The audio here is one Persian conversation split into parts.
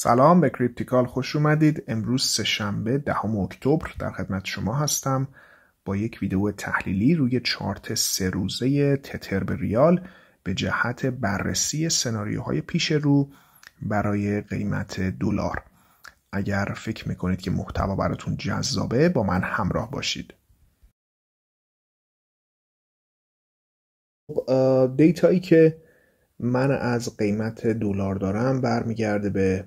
سلام به کریپتیکال خوش اومدید. امروز سه‌شنبه 10 اکتبر در خدمت شما هستم با یک ویدیو تحلیلی روی چارت 3 روزه تتر به ریال به جهت بررسی سناریوهای پیش رو برای قیمت دلار. اگر فکر میکنید که محتوا براتون جذابه با من همراه باشید. دیتایی که من از قیمت دلار دارم برمیگرده به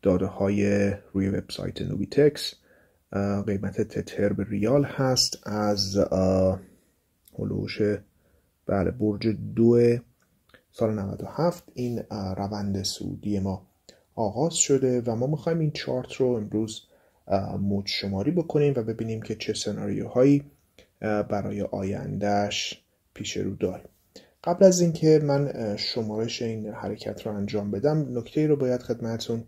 داده های روی وبسایت نوبیتکس. قیمت تتر به ریال هست از هلوش برج 2 سال 97. این روند صعودی ما آغاز شده و ما میخوایم این چارت رو امروز موج شماری بکنیم و ببینیم که چه سناریوهایی برای آیندهش پیش رو داریم. قبل از اینکه من شمارش این حرکت رو انجام بدم، نکته‌ای رو باید خدمتتون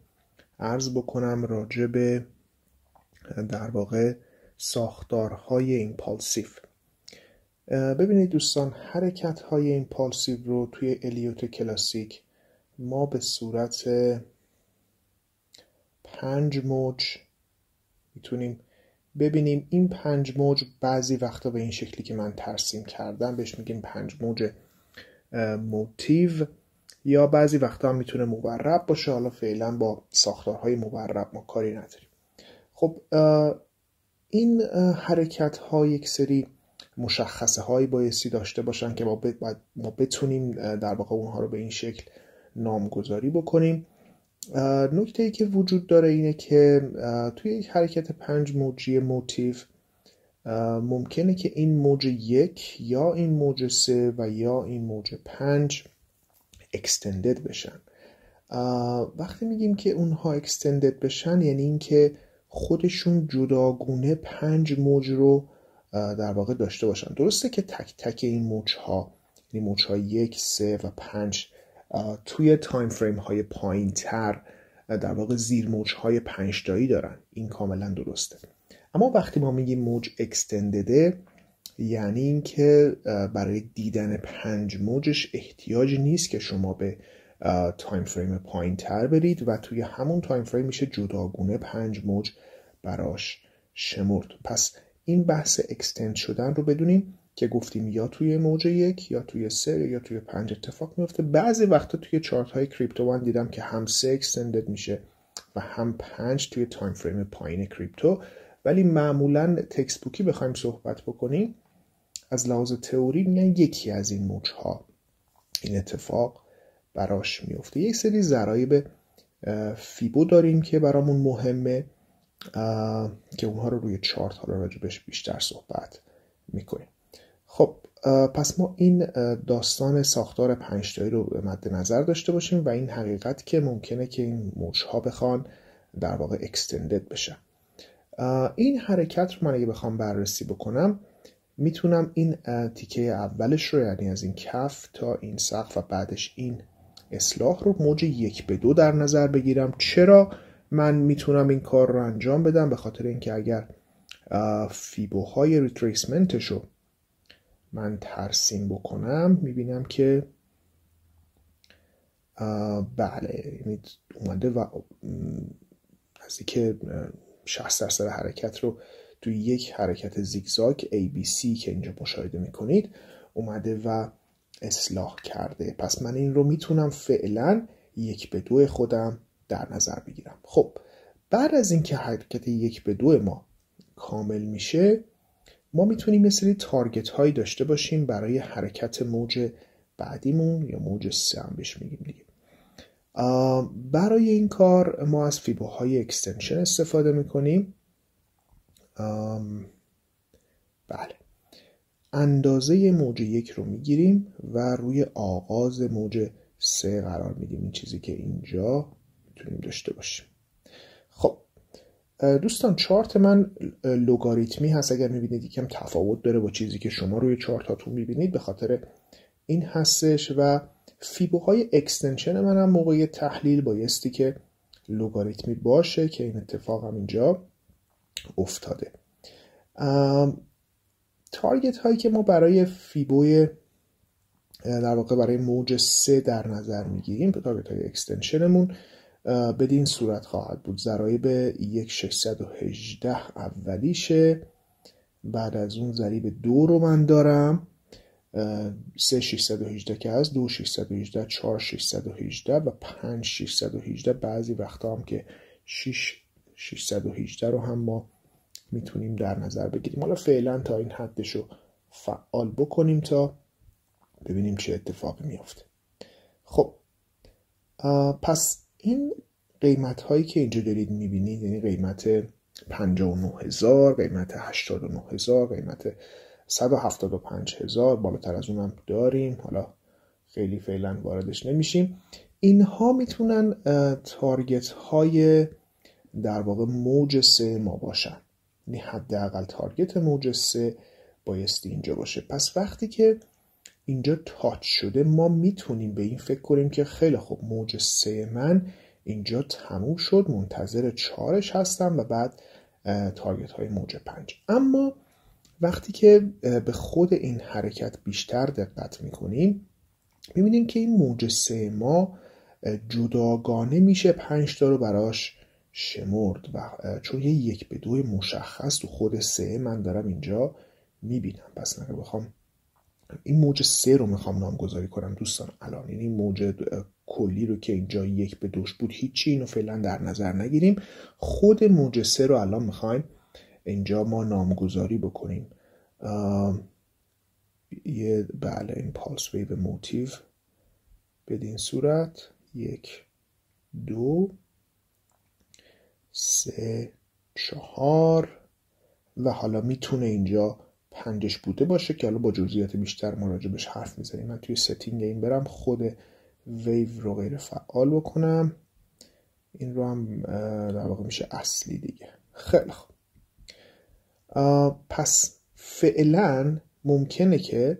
عرض بکنم راجع به در واقع ساختارهای ایمپالسیو. ببینید دوستان، حرکت‌های ایمپالسیو رو توی الیوت کلاسیک ما به صورت 5 موج میتونیم ببینیم. این 5 موج بعضی وقتا به این شکلی که من ترسیم کردم بهش میگیم 5 موج موتیو، یا بعضی وقتا هم میتونه مورب باشه. حالا فعلا با ساختارهای مورب ما کاری نداریم. خب این حرکت ها یک سری مشخصه هایی بایستی داشته باشن که ما بتونیم در واقع اونها رو به این شکل نامگذاری بکنیم. نکته ای که وجود داره اینه که توی یک حرکت 5 موجی موتیو ممکنه که این موج 1 یا این موج 3 و یا این موج 5 اکستندد بشن. وقتی میگیم که اونها اکستندد بشن یعنی این که خودشون جداگونه 5 موج رو در واقع داشته باشن. درسته که تک تک این موج ها، یعنی موج ها 1، 3 و 5 توی تایم فریم های پایین تر در واقع زیر موج های 5 تایی دارن، این کاملا درسته. اما وقتی ما میگیم موج اکستندده یعنی این که برای دیدن 5 موجش احتیاج نیست که شما به تایم فریم پایین تر برید و توی همون تایم فریم میشه جداگونه 5 موج براش شمرد. پس این بحث اکستند شدن رو بدونیم که گفتیم یا توی موج 1 یا توی 3 یا توی 5 اتفاق میفته. بعضی وقتا توی چارت های کریپتو من دیدم که هم 3 اکستندد میشه و هم 5 توی تایم فریم پایین کریپتو. ولی معمولا تکست بوکی بخوایم صحبت بکنیم از لحاظ تئوری میگن یکی از این موج ها این اتفاق براش میفته. یک سری ضرایب فیبو داریم که برامون مهمه که اونها رو روی چارت ها رو راجبش بیشتر صحبت میکنیم. خب پس ما این داستان ساختار 5 تایی رو مد نظر داشته باشیم و این حقیقت که ممکنه که این موج ها بخوان در واقع اکستندد بشن. این حرکت رو من اگه بخوام بررسی بکنم میتونم این تیکه اولش رو، یعنی از این کف تا این سقف و بعدش این اصلاح رو موج 1/2 در نظر بگیرم. چرا من میتونم این کار رو انجام بدم؟ به خاطر اینکه اگر فیبوهای ریتریسمنتش رو من ترسیم بکنم میبینم که بله اومده و نزدیک 60% حرکت رو توی یک حرکت زیگزاگ ABC که اینجا مشاهده میکنید اومده و اصلاح کرده. پس من این رو میتونم فعلا 1/2 خودم در نظر بگیرم. خب بعد از اینکه حرکت 1/2 ما کامل میشه ما میتونیم یه سری تارگت هایی داشته باشیم برای حرکت موج بعدیمون یا موج 3 هم بهش میگیم دیگه. برای این کار ما از فیبوهای اکستنشن استفاده میکنیم. بله، اندازه موج 1 رو میگیریم و روی آغاز موج 3 قرار میدیم. این چیزی که اینجا میتونیم داشته باشیم. خب دوستان، چارت من لوگاریتمی هست. اگر میبینید یکم تفاوت داره با چیزی که شما روی چارت هاتون میبینید به خاطر این هستش و فیبوهای اکستنشن من هم موقع تحلیل بایستی که لوگاریتمی باشه که این اتفاق هم اینجا افتاده. تارگت هایی که ما برای فیبوی در واقع برای موج 3 در نظر میگیریم، تارگت های اکستنشنمون بدین این صورت خواهد بود. ضرایب 1,618 اولیشه، بعد از اون ضریب 2 رو من دارم، 3,618 که هست، 2,618، 4,618 و 5,618. بعضی وقتا هم که 6,618 رو هم ما میتونیم در نظر بگیریم. حالا فعلا تا این حدش رو فعال بکنیم تا ببینیم چه اتفاقی میافته. خب پس این قیمت هایی که اینجا دارید میبینید، یعنی قیمت 59,000، قیمت 89,000، قیمت 175,000، بالاتر از اونم داریم، حالا خیلی فعلا واردش نمیشیم. اینها میتونن تارگت های در واقع موج 3 ما باشن، یعنی حداقل تارگت موج 3 بایستی اینجا باشه. پس وقتی که اینجا تاچ شده ما میتونیم به این فکر کنیم که خیلی خوب، موج 3 من اینجا تموم شد، منتظر 4ش هستم و بعد تارگت های موج 5. اما وقتی که به خود این حرکت بیشتر دقت میکنیم میبینیم که این موج 3 ما جداگانه میشه 5 تا رو براش شمرد و چون یه 1/2 مشخص تو خود 3 من دارم اینجا میبینم. پس اگه بخوام این موج 3 رو میخوام نامگذاری کنم دوستان الان، یعنی موج کلی رو که اینجا 1/2 بود هیچی، اینو فعلا در نظر نگیریم. خود موج 3 رو الان میخوایم اینجا ما نامگذاری بکنیم. بله این پالس ویو موتیو بدین صورت 1 2 3 4 و حالا میتونه اینجا 5 بوده باشه که حالا با جزئیات بیشتر ما راجبش حرف میزنیم. من توی ستینگ این برم خود ویو رو غیر فعال بکنم، این رو هم در واقع میشه اصلی دیگه. خیلی خوب، پس فعلا ممکنه که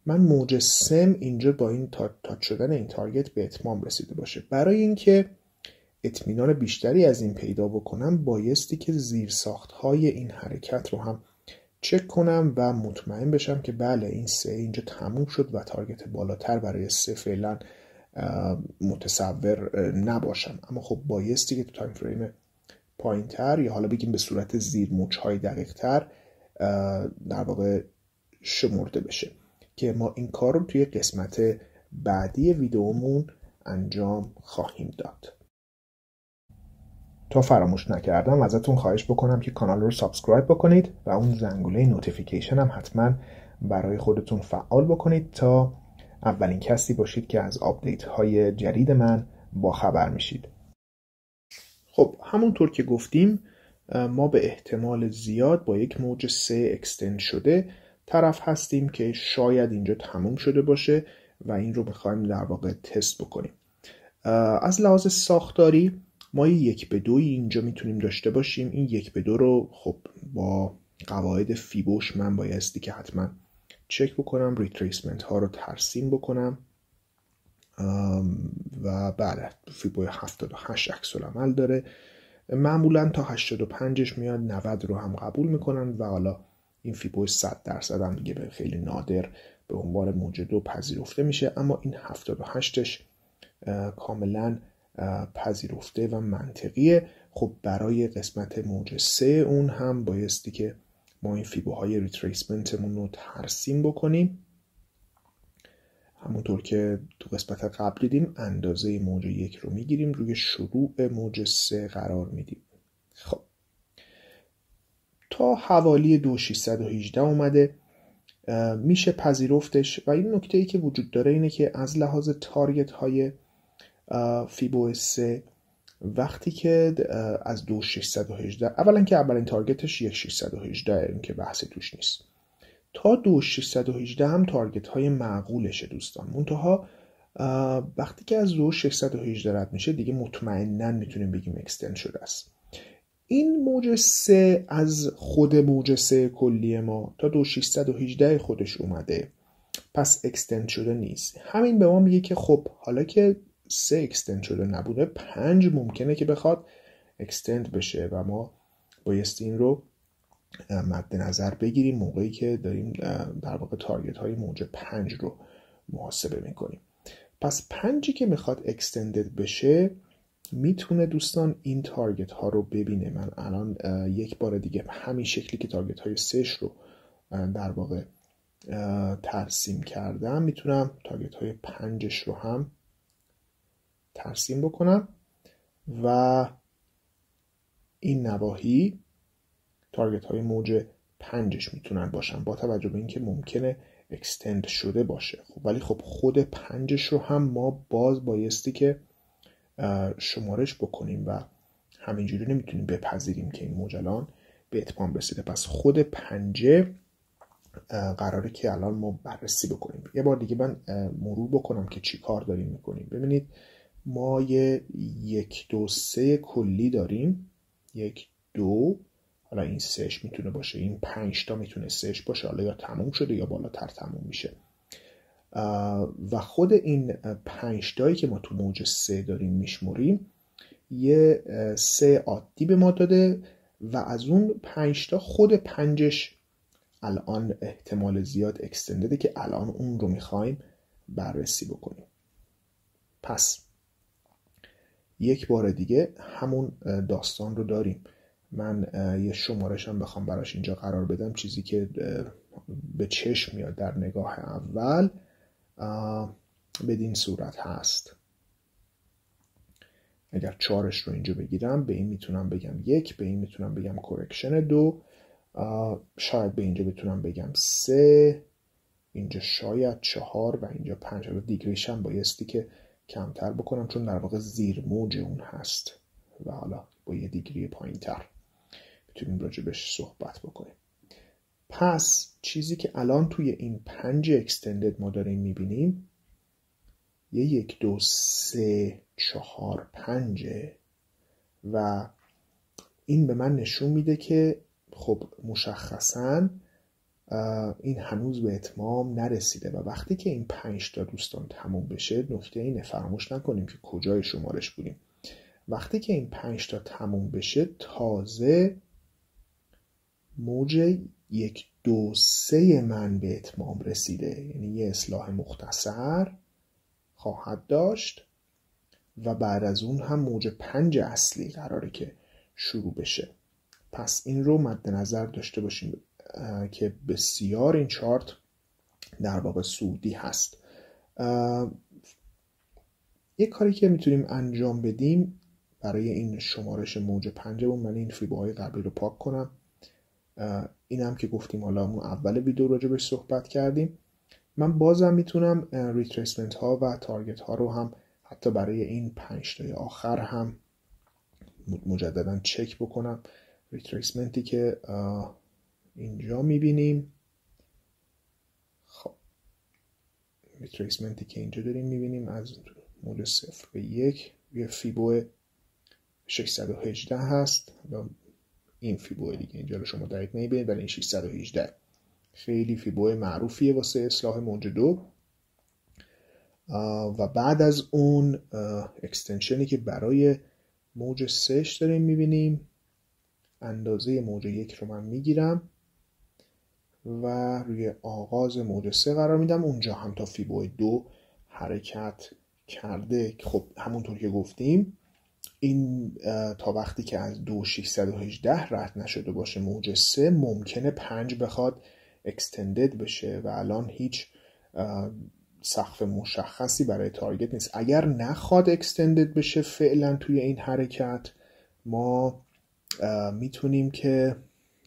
من موج 3 اینجا با این تاچ شدن این تارگت به اتمام رسیده باشه. برای اینکه اطمینان بیشتری از این پیدا بکنم بایستی که زیرساخت‌های این حرکت رو هم چک کنم و مطمئن بشم که بله این 3 اینجا تموم شد و تارگت بالاتر برای 3 فعلا متصور نباشم. اما خب بایستی که تو تایم فریم پایین‌تر یا حالا بگیم به صورت زیر موج‌های دقیق‌تر در واقع شمرده بشه که ما این کار رو توی قسمت بعدی ویدئومون انجام خواهیم داد. تا فراموش نکردم ازتون خواهش بکنم که کانال رو سابسکرایب بکنید و اون زنگوله نوتیفیکیشن هم حتما برای خودتون فعال بکنید تا اولین کسی باشید که از آپدیت های جدید من با خبر میشید. خب همونطور که گفتیم ما به احتمال زیاد با یک موج 3 اکستند شده طرف هستیم که شاید اینجا تموم شده باشه و این رو میخوایم در واقع تست بکنیم. از لحاظ ساختاری ما 1/2 اینجا میتونیم داشته باشیم. این 1/2 رو خب با قواعد فیبوش من بایستی که حتما چک بکنم، ریتریسمنت ها رو ترسیم بکنم و بله فیبو 78 عکس العمل داره، معمولا تا 85ش میاد، 90 رو هم قبول میکنن و حالا این فیبو 100% هم دیگه به خیلی نادر به عنوان موج 2 پذیرفته میشه، اما این 78ش کاملا پذیرفته و منطقیه. خب برای قسمت موج 3 اون هم بایستی که ما این فیبوهای ریتریسمنتمون رو ترسیم بکنیم. همونطور که تو قسمت قبل دیدیم اندازه موج 1 رو میگیریم، روی شروع موج 3 قرار میدیم. خب تا حوالی 2,618 اومده میشه پذیرفتش و این نکته‌ای که وجود داره اینه که از لحاظ تارگت های فیبو 3 وقتی که از 2,618 اولا که اولین تارگتش 1,618 این که بحثی توش نیست، تا 2,618 هم تارگت های معقولشه دوستان. منتها وقتی که از 2,618 رد میشه دیگه مطمئناً میتونیم بگیم اکستند شده است. این موج 3 از خود موج 3 کلی ما تا 2,618 خودش اومده، پس اکستند شده نیست. همین به ما میگه که خب حالا که 3 اکستند شده نبوده، 5 ممکنه که بخواد اکستند بشه و ما بایستی این رو مد نظر بگیریم موقعی که داریم در واقع تارگت های موج 5 رو محاسبه میکنیم. پس 5 که میخواد اکستندد بشه میتونه دوستان این تارگت ها رو ببینه. من الان یک بار دیگه همین شکلی که تارگت های 3 رو در واقع ترسیم کردم میتونم تارگت های 5 رو هم ترسیم بکنم و این نواحی تارگت های موج 5 میتونن باشن، با توجه به اینکه ممکنه اکستند شده باشه. خب ولی خب خود 5 رو هم ما باز بایستی که شمارش بکنیم و همینجوری نمیتونیم بپذیریم که این موج الان به اتمام رسیده. پس خود 5 قراره که الان ما بررسی بکنیم. یه بار دیگه من مرور بکنم که چی کار داریم میکنیم. ببینید ما یه 1 2 3 کلی داریم، 1 2، حالا این 3 میتونه باشه، این 5 تا میتونه 3 باشه، حالا یا تموم شده یا بالاتر تموم میشه. و خود این 5 تایی که ما تو موج 3 داریم میشموریم یه 3 عادی به ما داده و از اون 5 تا خود 5 الان احتمال زیاد اکستندده که الان اون رو میخوایم بررسی بکنیم. پس یک بار دیگه همون داستان رو داریم. من یه شمارش هم بخوام براش اینجا قرار بدم، چیزی که به چشم میاد در نگاه اول بدین صورت هست. اگر 4 رو اینجا بگیرم به این میتونم بگم 1، به این میتونم بگم کرکشن 2، شاید به اینجا بتونم بگم 3، اینجا شاید 4 و اینجا 5. دیگریش هم بایستی که کمتر بکنم چون در واقع زیر موج اون هست و حالا با یه دیگری پایین تر میتونیم راجبش صحبت بکنیم. پس چیزی که الان توی این 5 اکستندد ما داریم میبینیم یه 1 2 3 4 5 و این به من نشون میده که خب مشخصاً این هنوز به اتمام نرسیده و وقتی که این 5 تا دوستان تموم بشه، نکته اینه فراموش نکنیم که کجای شمارش بودیم. وقتی که این 5 تا تموم بشه تازه موج 1 2 3 من به اتمام رسیده، یعنی یه اصلاح مختصر خواهد داشت و بعد از اون هم موج 5 اصلی قراره که شروع بشه. پس این رو مد نظر داشته باشیم که بسیار این چارت در واقع صعودی هست. یک کاری که میتونیم انجام بدیم برای این شمارش موج 5، من این فیبوهای قبلی رو پاک کنم. این هم که گفتیم حالا اون اول ویدیو راجبش صحبت کردیم. من بازم میتونم ریتریسمنت ها و تارگت ها رو هم حتی برای این 5 تای آخر هم مجددا چک بکنم. ریتریسمنتی که اینجا میبینیم، خب ریتریسمنتی که اینجا داریم میبینیم از موج 0 به 1 یه فیبو 618 هست. این فیبو دیگه اینجا رو شما دقیق نمیبینید ولی این 618 خیلی فیبو معروفیه واسه اصلاح موج 2. و بعد از اون اکستنشنی که برای موج 3 داریم میبینیم، اندازه موج 1 رو من میگیرم و روی آغاز موج 3 قرار میدم. اونجا هم تا فیبو 2 حرکت کرده. خب همونطور که گفتیم این تا وقتی که از 2618 رد نشده باشه موج 3 ممکنه 5 بخواد اکستندد بشه و الان هیچ سقف مشخصی برای تارگت نیست. اگر نخواد اکستندد بشه فعلا توی این حرکت، ما میتونیم که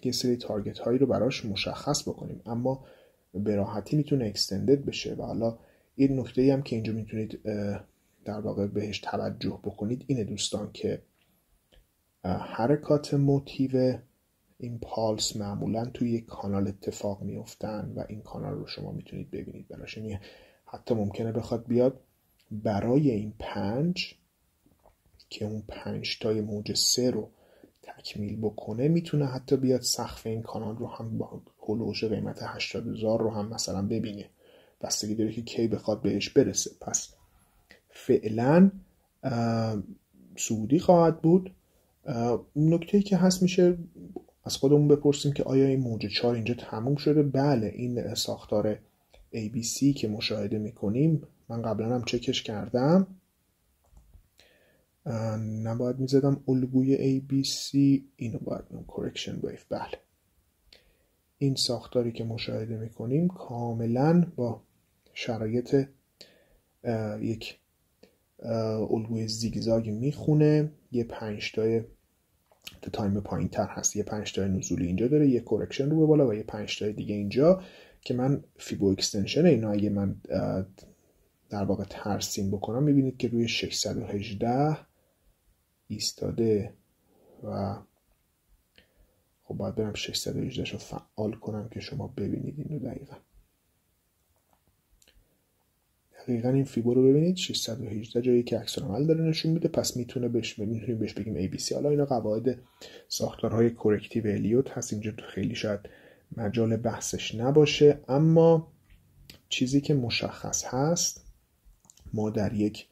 یه سری تارگت هایی رو براش مشخص بکنیم، اما به راحتی میتونه اکستندد بشه. و حالا این نکته هم که اینجا میتونید در واقع بهش توجه بکنید اینه دوستان که حرکات موتیو ایمپالس معمولا توی یک کانال اتفاق میافتن و این کانال رو شما میتونید ببینید براش. یعنی حتی ممکنه بخواد بیاد برای این 5 که اون 5 تای موج 3 رو تکمیل بکنه، میتونه حتی بیاد سقف این کانال رو هم با هولوش قیمت 80,000 رو هم مثلا ببینه، بستگی داره که کی بخواد بهش برسه. پس فعلا صعودی خواهد بود. نکته‌ای که هست میشه از خودمون بپرسیم که آیا این موج 4 اینجا تموم شده؟ بله، این ساختار ABC که مشاهده میکنیم من قبلا هم چکش کردم. نباید میزدم الگوی ABC، اینو باید correction wave. بله، این ساختاری که مشاهده میکنیم کاملا با شرایط یک الگوی زیگزاگ میخونه. یه 5 تای تایم پایین تر هست، یه 5 تای نزولی اینجا داره، یه کورکشن رو به بالا و یه 5 تای دیگه اینجا که من فیبو اکستنشن اینا اگه من در واقع ترسیم بکنم میبینید که روی 618 ایستاده و خب باید برم 618 رو فعال کنم که شما ببینید اینو دقیقا این فیبو رو ببینید. 618 جایی که عکس العمل داره نشون میده، پس میتونیم بهش بگیم ABC. حالا اینا قواعد ساختارهای کورکتیو الیوت هست، اینجا خیلی شاید مجال بحثش نباشه، اما چیزی که مشخص هست ما در یک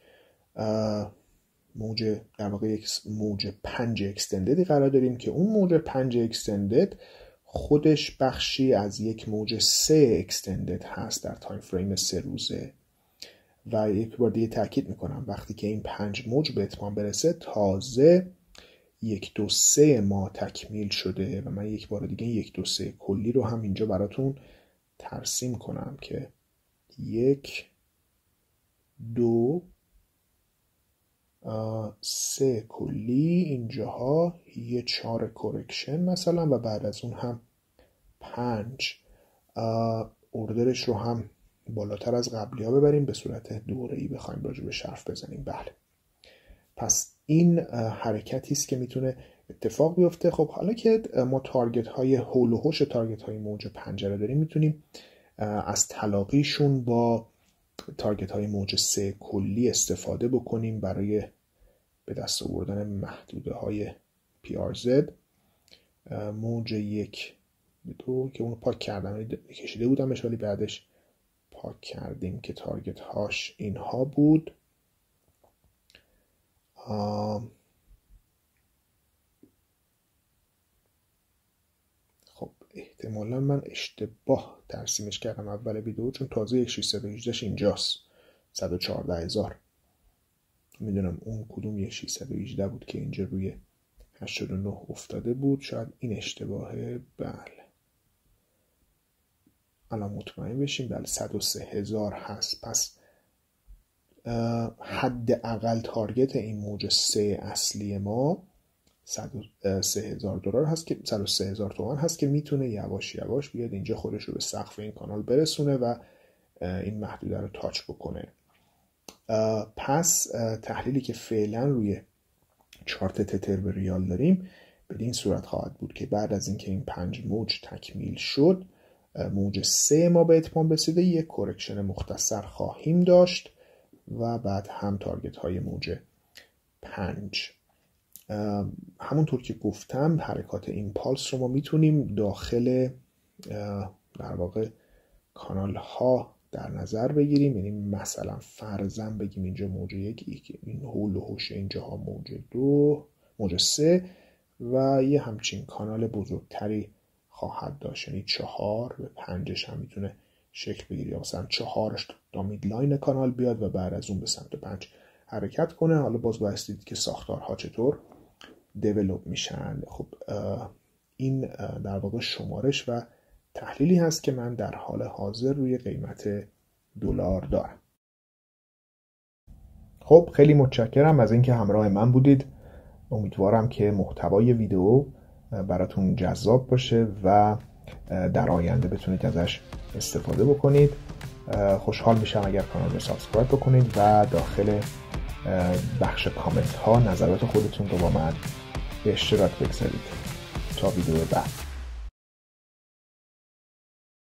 موج در واقع یک موج 5 اکستنددی قرار داریم که اون موج 5 اکستندد خودش بخشی از یک موج 3 اکستندد هست در تایم فریم 3 روزه. و یک بار دیگه تاکید میکنم وقتی که این 5 موج به اتمام برسه تازه 1 2 3 ما تکمیل شده و من یک بار دیگه 1 2 3 کلی رو هم اینجا براتون ترسیم کنم که 1 2 3 کلی اینجاها، یه 4 کورکشن مثلا و بعد از اون هم 5 اوردرش رو هم بالاتر از قبلی ها ببریم به صورت دوره‌ای بخوایم راجع به حرف بزنیم. بله، پس این حرکتی است که میتونه اتفاق بیفته. خب حالا که ما تارگت های هول و هوش تارگت های موج 5 رو داریم، میتونیم از تلاقیشون با تارگت های موج 3 کلی استفاده بکنیم برای به دست آوردن محدوده های PRZ. موج 1 2 که اونو پاک کردم، کشیده بودمش ولی بعدش پاک کردیم که تارگت هاش اینها بود. خب احتمالا من اشتباه ترسیمش کردم اول ویدیو، چون تازه 618 اینجاست، 114,000. میدونم اون کدوم 618 بود که اینجا روی 89 افتاده بود، شاید این اشتباهه. بله الان مطمئن بشیم، بله 103,000 هست. پس حداقل تارگت این موج 3 اصلی ما $103,000 هست که 103,000 تومان هست که میتونه یواش یواش بیاد اینجا خودش رو به سقف این کانال برسونه و این محدوده رو تاچ بکنه. پس تحلیلی که فعلا روی چارت تتر به ریال داریم به این صورت خواهد بود که بعد از اینکه این 5 موج تکمیل شد، موج 3 ما به اتمام رسیده، یک کورکشن مختصر خواهیم داشت و بعد هم تارگت های موج 5. همونطور که گفتم حرکات ایمپالس رو ما میتونیم داخل در واقع کانال ها در نظر بگیریم، یعنی مثلا فرضاً بگیم اینجا موج 1 این هول و هوش اینجاها موج 2 موج 3 و یه همچین کانال بزرگتری خواهد داشت، یعنی 4 به 5 هم میتونه شکل بگیره، یا مثلا 4 تا میدلاین کانال بیاد و بعد از اون به سمت 5 حرکت کنه. حالا باز باید دید که ساختارها چطور دیولوب میشن. خب این در واقع شمارش و تحلیلی هست که من در حال حاضر روی قیمت دلار دارم. خب خیلی متشکرم از اینکه همراه من بودید. امیدوارم که محتوای ویدیو براتون جذاب باشه و در آینده بتونید ازش استفاده بکنید. خوشحال میشم اگر کانال رو سابسکرایب بکنید و داخل بخش کامنت ها نظرات خودتون رو با من به اشتراک بگذارید. تا ویدیو بعد.